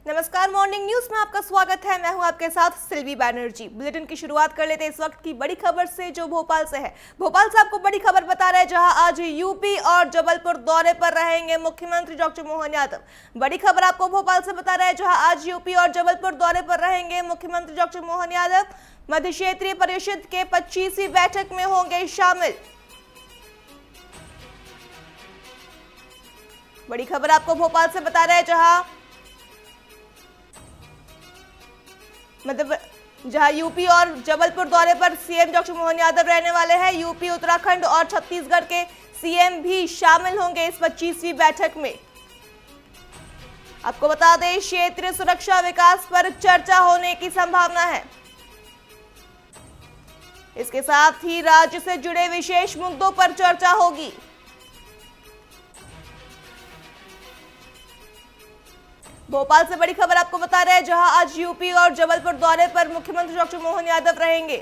नमस्कार, morning news में आपका स्वागत है। मैं हूं आपके साथ सिल्वी बैनर्जी। बुलेटिन की शुरुआत कर लेते हैं इस वक्त की बड़ी खबर से, जो भोपाल से है। भोपाल से आपको बड़ी खबर बता रहे हैं, जहां आज यूपी और जबलपुर दौरे पर रहेंगे मुख्यमंत्री डॉक्टर मोहन यादव। बड़ी खबर आपको भोपाल से बता रहे हैं, जहां आज यूपी और जबलपुर दौरे पर रहेंगे मुख्यमंत्री डॉक्टर मोहन यादव। मध्य क्षेत्रीय परिषद के 25वीं बैठक में होंगे शामिल। बड़ी खबर आपको भोपाल से बता रहे हैं, जहां यूपी और जबलपुर दौरे पर सीएम डॉक्टर मोहन यादव रहने वाले हैं। यूपी, उत्तराखंड और छत्तीसगढ़ के सीएम भी शामिल होंगे इस 25वीं बैठक में। आपको बता दें, क्षेत्रीय सुरक्षा विकास पर चर्चा होने की संभावना है। इसके साथ ही राज्य से जुड़े विशेष मुद्दों पर चर्चा होगी। भोपाल से बड़ी खबर आपको बता रहे हैं, जहां आज यूपी और जबलपुर दौरे पर मुख्यमंत्री डॉक्टर मोहन यादव रहेंगे।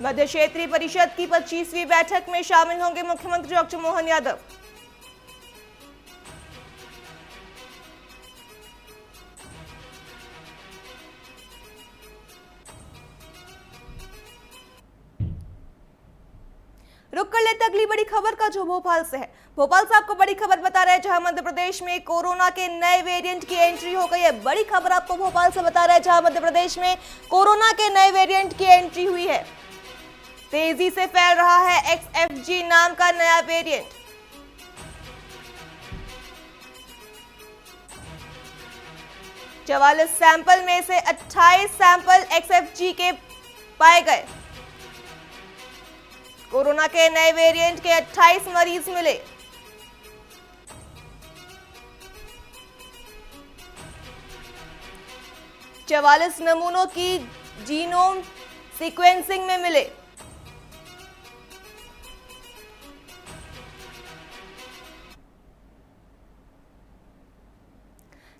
मध्य क्षेत्रीय परिषद की 25वीं बैठक में शामिल होंगे मुख्यमंत्री डॉक्टर मोहन यादव। रुक कर लेते अगली बड़ी खबर का, जो भोपाल से है। भोपाल से आपको बड़ी खबर बता रहे हैं, जहां मध्य प्रदेश में कोरोना के नए वेरिएंट की एंट्री हो गई है। बड़ी खबर आपको भोपाल से बता रहे हैं, जहां मध्य प्रदेश में कोरोना के नए वेरिएंट की एंट्री हुई है। तेजी से फैल रहा है XFG नाम का नया वेरिएंट। चवालीस सैंपल में से 28 सैंपल XFG के पाए गए। कोरोना के नए वेरिएंट के 28 मरीज मिले। चवालीस नमूनों की जीनोम सीक्वेंसिंग में मिले।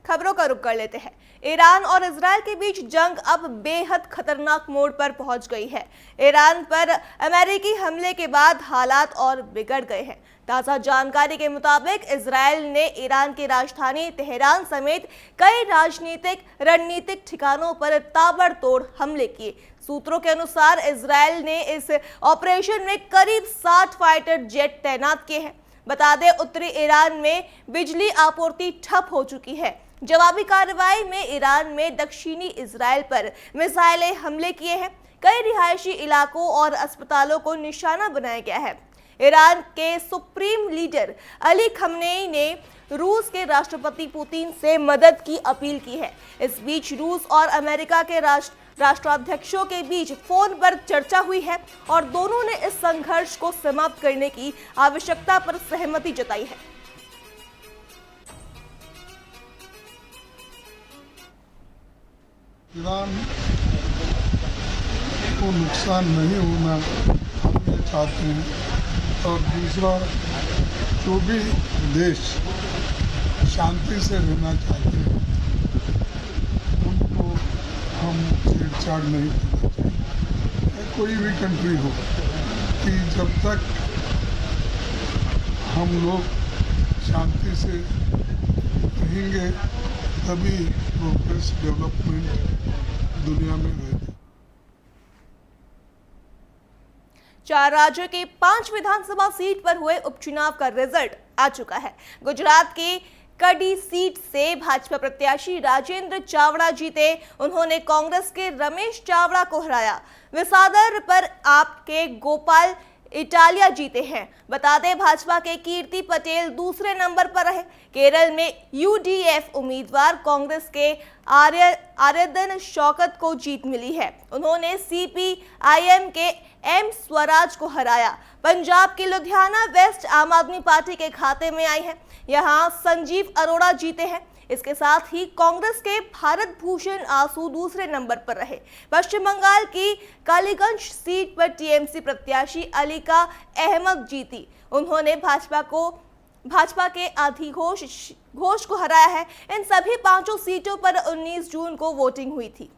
खबरों का रुख कर लेते हैं। ईरान और इजरायल के बीच जंग अब बेहद खतरनाक मोड़ पर पहुंच गई है। ईरान पर अमेरिकी हमले के बाद हालात और बिगड़ गए हैं। ताजा जानकारी के मुताबिक इजरायल ने ईरान की राजधानी तेहरान समेत कई राजनीतिक रणनीतिक ठिकानों पर ताबड़तोड़ हमले किए। सूत्रों के अनुसार इजरायल ने इस ऑपरेशन में करीब 60 फाइटर जेट तैनात किए हैं। बता दें, उत्तरी ईरान में बिजली आपूर्ति ठप हो चुकी है। जवाबी कार्रवाई में ईरान में दक्षिणी इजरायल पर मिसाइलें हमले किए हैं। कई रिहायशी इलाकों और अस्पतालों को निशाना बनाया गया है। ईरान के सुप्रीम लीडर अली खमेनी ने रूस के राष्ट्रपति पुतिन से मदद की अपील की है। इस बीच रूस और अमेरिका के राष्ट्राध्यक्षों के बीच फोन पर चर्चा हुई है और दोनों ने इस संघर्ष को समाप्त करने की आवश्यकता पर सहमति जताई है। ईरान को नुकसान नहीं होना हम ये चाहते हैं, और दूसरा जो भी देश शांति से रहना चाहते हैं उनको हम छेड़छाड़ नहीं करना चाहिए। कोई भी कंट्री हो, कि जब तक हम लोग शांति से रहेंगे तभी प्रोग्रेस डेवलपमेंट दुनिया में रहेगा। 4 राज्यों की 5 विधानसभा सीट पर हुए उपचुनाव का रिजल्ट आ चुका है। गुजरात की कडी सीट से भाजपा प्रत्याशी राजेंद्र चावड़ा जीते। उन्होंने कांग्रेस के रमेश चावड़ा को हराया। विसादर पर आप के गोपाल इटालिया जीते हैं। बता दें, भाजपा के कीर्ति पटेल दूसरे नंबर पर रहे। केरल में UDF उम्मीदवार कांग्रेस के आर्यधन शौकत को जीत मिली है। उन्होंने CPIM के M स्वराज को हराया। पंजाब के लुधियाना वेस्ट आम आदमी पार्टी के खाते में आई है। यहां संजीव अरोड़ा जीते हैं। इसके साथ ही कांग्रेस के भारत भूषण आसू दूसरे नंबर पर रहे। पश्चिम बंगाल की कालीगंज सीट पर TMC प्रत्याशी अलीका अहमद जीती। उन्होंने भाजपा के घोष को हराया है। इन सभी 5 सीटों पर 19 जून को वोटिंग हुई थी।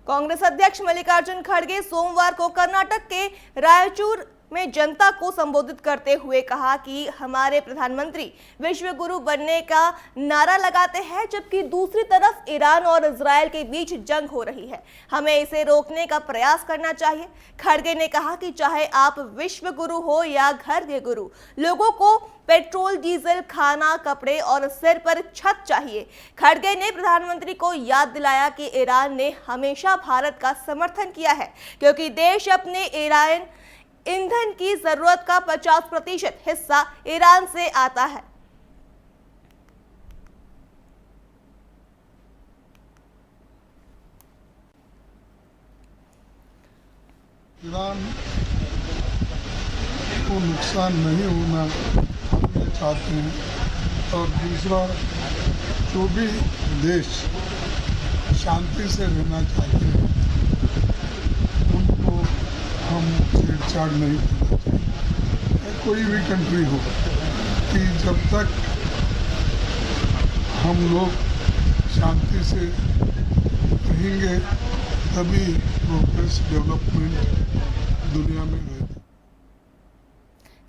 कांग्रेस अध्यक्ष मल्लिकार्जुन खड़गे सोमवार को कर्नाटक के रायचूर में जनता को संबोधित करते हुए कहा कि हमारे प्रधानमंत्री विश्व गुरु बनने का नारा लगाते हैं, जबकि दूसरी तरफ ईरान और इजरायल के बीच जंग हो रही है। हमें इसे रोकने का प्रयास करना चाहिए। खड़गे ने कहा कि चाहे आप विश्व गुरु हो या घर के गुरु, लोगों को पेट्रोल, डीजल, खाना, कपड़े और सिर पर छत चाहिए। खड़गे ने प्रधानमंत्री को याद दिलाया कि ईरान ने हमेशा भारत का समर्थन किया है, क्योंकि देश अपने ईरान ईंधन की जरूरत का 50% हिस्सा ईरान से आता है। ईरान को नुकसान नहीं होना हम ये चाहते हैं, और दूसरा जो भी देश शांति से रहना चाहते हैं उनको हम छेड़छाड़ नहीं करना चाहिए। कोई भी कंट्री हो कि जब तक हम लोग शांति से रहेंगे तभी प्रोग्रेस, डेवलपमेंट दुनिया में रहेगा।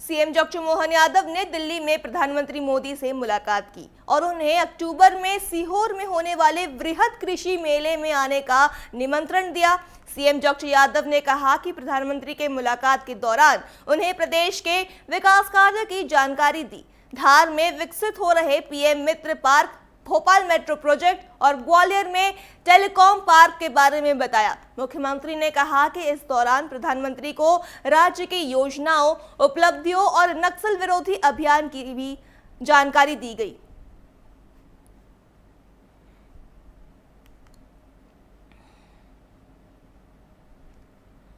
सीएम डॉक्टर मोहन यादव ने दिल्ली में प्रधानमंत्री मोदी से मुलाकात की और उन्हें अक्टूबर में सीहोर में होने वाले वृहद कृषि मेले में आने का निमंत्रण दिया। सीएम डॉक्टर यादव ने कहा कि प्रधानमंत्री के मुलाकात के दौरान उन्हें प्रदेश के विकास कार्य की जानकारी दी। धार में विकसित हो रहे पीएम मित्र पार्क, भोपाल मेट्रो प्रोजेक्ट और ग्वालियर में टेलीकॉम पार्क के बारे में बताया। मुख्यमंत्री ने कहा कि इस दौरान प्रधानमंत्री को राज्य की योजनाओं, उपलब्धियों और नक्सल विरोधी अभियान की भी जानकारी दी गई।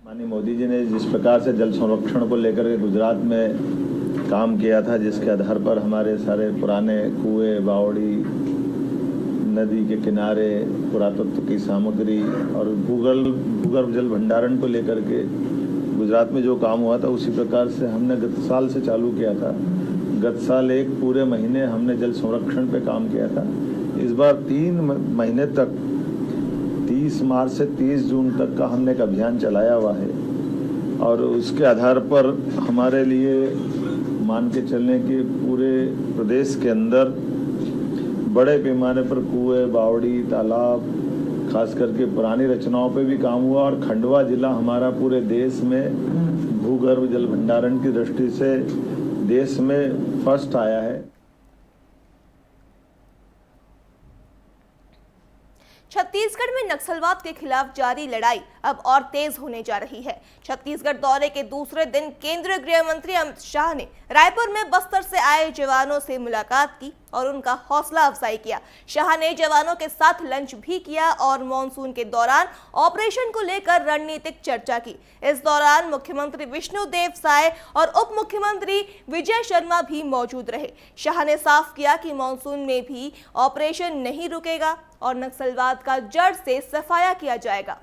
माननीय मोदी जी ने जिस प्रकार से जल संरक्षण को लेकर के गुजरात में काम किया था, जिसके आधार पर हमारे सारे पुराने कुएं, बावड़ी, नदी के किनारे, पुरातत्व की सामग्री और भूगर्भ जल भंडारण को लेकर के गुजरात में जो काम हुआ था, उसी प्रकार से हमने गत साल से चालू किया था। गत साल एक पूरे महीने हमने जल संरक्षण पे काम किया था। इस बार 3 महीने तक 30 मार्च से 30 जून तक का हमने एक अभियान चलाया हुआ है, और उसके आधार पर हमारे लिए मान के चलने कि पूरे प्रदेश के अंदर बड़े पैमाने पर कुएं, बावड़ी, तालाब, खास करके पुरानी रचनाओं पे भी काम हुआ, और खंडवा जिला हमारा पूरे देश में भूगर्भ जल भंडारण की दृष्टि से देश में फर्स्ट आया है। छत्तीसगढ़ में नक्सलवाद के खिलाफ जारी लड़ाई अब और तेज होने जा रही है। छत्तीसगढ़ दौरे के दूसरे दिन केंद्रीय गृह मंत्री अमित शाह ने रायपुर में बस्तर से आए जवानों से मुलाकात की और उनका हौसला अफजाई किया। शाह ने जवानों के साथ लंच भी किया और मॉनसून के दौरान ऑपरेशन को लेकर रणनीतिक चर्चा की। इस दौरान मुख्यमंत्री विष्णुदेव साय और उप मुख्यमंत्री विजय शर्मा भी मौजूद रहे। शाह ने साफ किया कि मॉनसून में भी ऑपरेशन नहीं रुकेगा और नक्सलवाद का जड़ से सफाया किया जाएगा।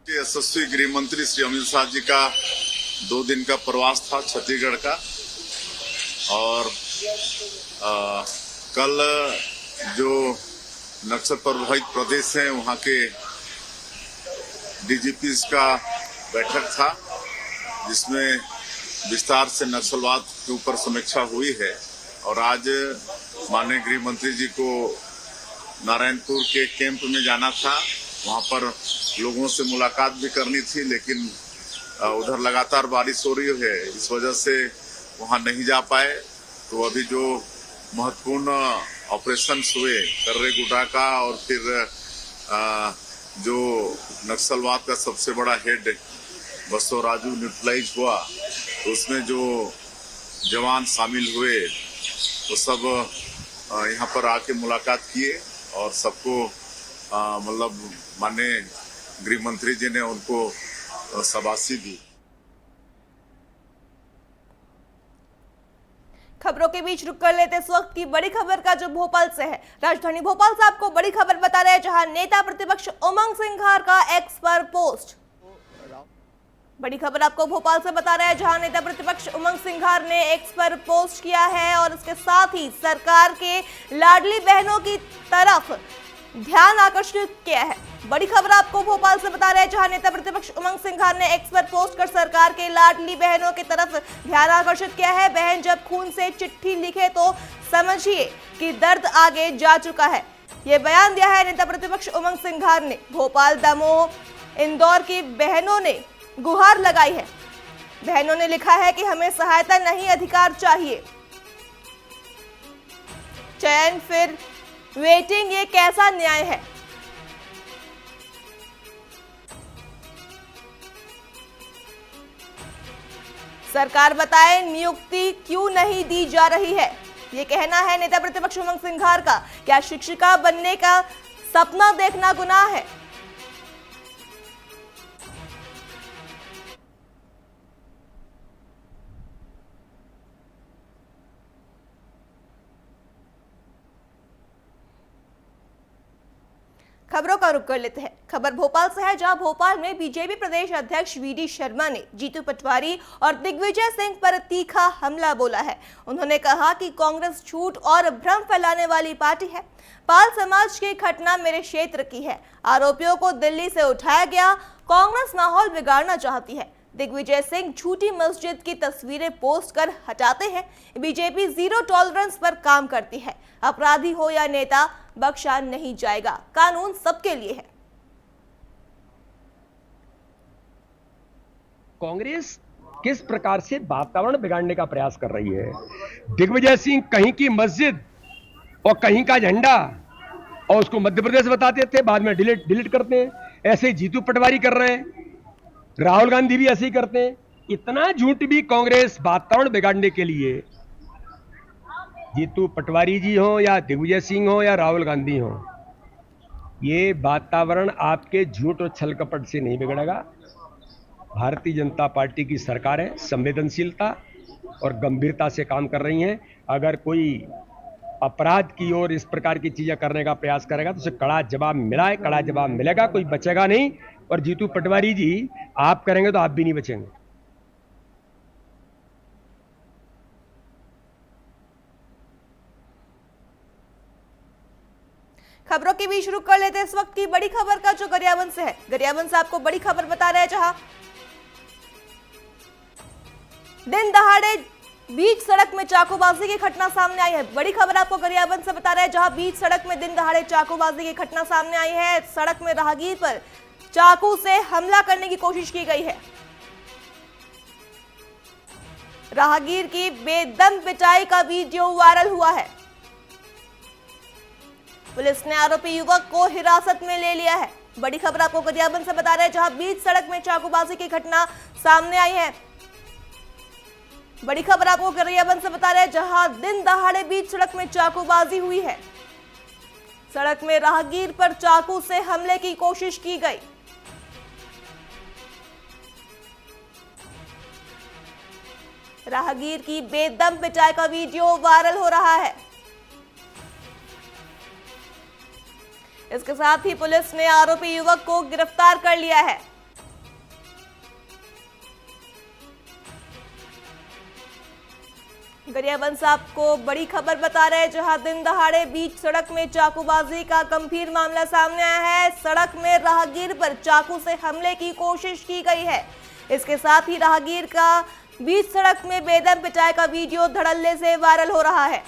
यशस्वी गृह मंत्री श्री अमित शाह जी का 2 दिन का प्रवास था छत्तीसगढ़ का, और कल जो नक्सल प्रभावित प्रदेश हैं वहां के डीजीपी का बैठक था, जिसमें विस्तार से नक्सलवाद के ऊपर समीक्षा हुई है। और आज माननीय गृह मंत्री जी को नारायणपुर के कैंप में जाना था, वहां पर लोगों से मुलाकात भी करनी थी, लेकिन उधर लगातार बारिश हो रही है, इस वजह से वहां नहीं जा पाए। तो अभी जो महत्वपूर्ण ऑपरेशन हुए कर्रेगुड़ा का, और फिर जो नक्सलवाद का सबसे बड़ा हेड बसवराजू न्यूट्रलाइज हुआ, तो उसमें जो जवान शामिल हुए वो सब यहाँ पर आके मुलाकात किए और सबको मतलब माननीय गृह मंत्री जी ने उनको शाबाशी दी। खबरों के बीच रुक कर लेते इस वक्त की बड़ी खबर का जो भोपाल से है। राजधानी भोपाल से आपको बड़ी खबर बता रहे हैं, जहां नेता प्रतिपक्ष उमंग सिंघार का एक्स पर पोस्ट। बड़ी खबर आपको भोपाल से बता रहे हैं, जहां नेता प्रतिपक्ष उमंग सिंघार ने एक्स पर पोस्ट किया है और इसके साथ ही सरकार के लाडली बहनों की तरफ ध्यान आकर्षित किया है। बड़ी खबर आपको भोपाल से बता रहे हैं, जहां नेता प्रतिपक्ष उमंग सिंघार ने एक्स पर पोस्ट कर सरकार के लाडली बहनों की तरफ ध्यान आकर्षित किया है। बहन जब खून से चिट्ठी लिखे तो समझिए कि दर्द आगे जा चुका है। ये बयान दिया है नेता प्रतिपक्ष उमंग सिंघार ने। भोपाल, दमोह, इंदौर की बहनों ने गुहार लगाई है। बहनों ने लिखा है कि हमें सहायता नहीं, अधिकार चाहिए। चयन फिर वेटिंग, ये कैसा न्याय है? सरकार बताए नियुक्ति क्यों नहीं दी जा रही है, ये कहना है नेता प्रतिपक्ष उमंग सिंघार का। क्या शिक्षिका बनने का सपना देखना गुनाह है? खबरों का रुख कर लेते हैं। खबर भोपाल से है, जहां भोपाल में बीजेपी प्रदेश अध्यक्ष वीडी शर्मा ने जीतू पटवारी और दिग्विजय सिंह पर तीखा हमला बोला है। उन्होंने कहा कि कांग्रेस झूठ और भ्रम फैलाने वाली पार्टी है। पाल समाज की घटना मेरे क्षेत्र की है। आरोपियों को दिल्ली से उठाया गया। कांग्रेस माहौल बिगाड़ना चाहती है। दिग्विजय सिंह झूठी मस्जिद की तस्वीरें पोस्ट कर हटाते हैं। बीजेपी जीरो टॉलरेंस पर काम करती है। अपराधी हो या नेता, बख्शा नहीं जाएगा। कानून सबके लिए है। कांग्रेस किस प्रकार से वातावरण बिगाड़ने का प्रयास कर रही है। दिग्विजय सिंह कहीं की मस्जिद और कहीं का झंडा, और उसको मध्य प्रदेश बताते थे, बाद में डिलीट करते हैं। ऐसे जीतू पटवारी कर रहे हैं, राहुल गांधी भी ऐसे ही करते हैं। इतना झूठ भी कांग्रेस वातावरण बिगाड़ने के लिए, जीतू पटवारी जी हो या दिग्विजय सिंह हो या राहुल गांधी हो, ये वातावरण आपके झूठ और छल कपट से नहीं बिगड़ेगा। भारतीय जनता पार्टी की सरकार है, संवेदनशीलता और गंभीरता से काम कर रही हैं। अगर कोई अपराध की ओर इस प्रकार की चीजें करने का प्रयास करेगा तो उसे कड़ा जवाब मिला है, कड़ा जवाब मिलेगा, कोई बचेगा नहीं। और जीतू पटवारी जी, आप करेंगे तो आप भी नहीं बचेंगे। खबरों के बीच रुक कर लेते हैं इस वक्त की बड़ी खबर का, जो गरियाबंद से है। गरियाबंद से आपको बड़ी खबर बता रहे हैं, जहां दिन दहाड़े बीच सड़क में चाकूबाजी की घटना सामने आई है। बड़ी खबर आपको गरियाबंद से बता रहे हैं, जहां बीच सड़क में दिन दहाड़े चाकूबाजी की घटना सामने आई है। सड़क में राहगीर पर चाकू से हमला करने की कोशिश की गई है। राहगीर की बेदम पिटाई का वीडियो वायरल हुआ है। पुलिस ने आरोपी युवक को हिरासत में ले लिया है। बड़ी खबर आपको गरियाबंद से बता रहे हैं, जहां बीच सड़क में चाकूबाजी की घटना सामने आई है। बड़ी खबर आपको गरियाबंद से बता रहे हैं, जहां दिन दहाड़े बीच सड़क में चाकूबाजी हुई है। सड़क में राहगीर पर चाकू से हमले की कोशिश की गई। राहगीर की बेदम पिटाई का वीडियो वायरल हो रहा है। इसके साथ ही पुलिस ने आरोपी युवक को गिरफ्तार कर लिया है। गरियाबंद से आपको बड़ी खबर बता रहे हैं, जहां दिन दहाड़े बीच सड़क में चाकूबाजी का गंभीर मामला सामने आया है। सड़क में राहगीर पर चाकू से हमले की कोशिश की गई है। इसके साथ ही राहगीर का बीच सड़क में बेदम पिटाई का वीडियो धड़ल्ले से वायरल हो रहा है।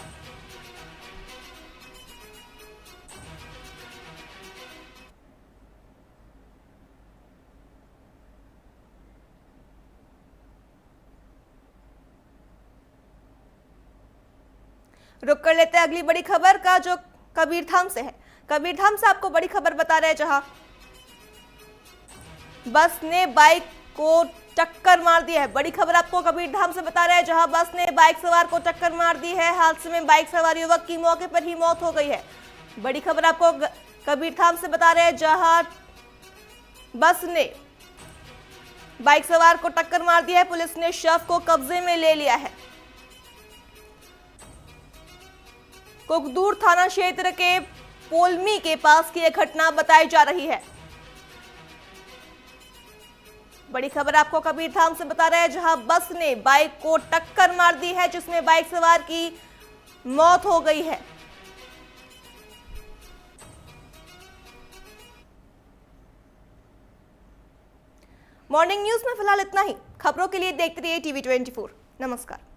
रुक कर लेते हैं अगली बड़ी खबर का, जो कबीरधाम से है। कबीरधाम से आपको बड़ी खबर बता रहे हैं, जहां बस ने बाइक को टक्कर मार दी है। बड़ी खबर आपको कबीरधाम से बता रहे हैं, जहां बस ने बाइक सवार को टक्कर मार दी है। हादसे में बाइक सवार युवक की मौके पर ही मौत हो गई है। बड़ी खबर आपको कबीरधाम से बता रहे हैं, जहां बस ने बाइक सवार को टक्कर मार दी है। पुलिस ने शव को कब्जे में ले लिया है। कुकदूर थाना क्षेत्र के पोलमी के पास की यह घटना बताई जा रही है। बड़ी खबर आपको कबीरधाम से बता रहे हैं, जहां बस ने बाइक को टक्कर मार दी है, जिसमें बाइक सवार की मौत हो गई है। मॉर्निंग न्यूज में फिलहाल इतना ही। खबरों के लिए देखते रहिए TV24। नमस्कार।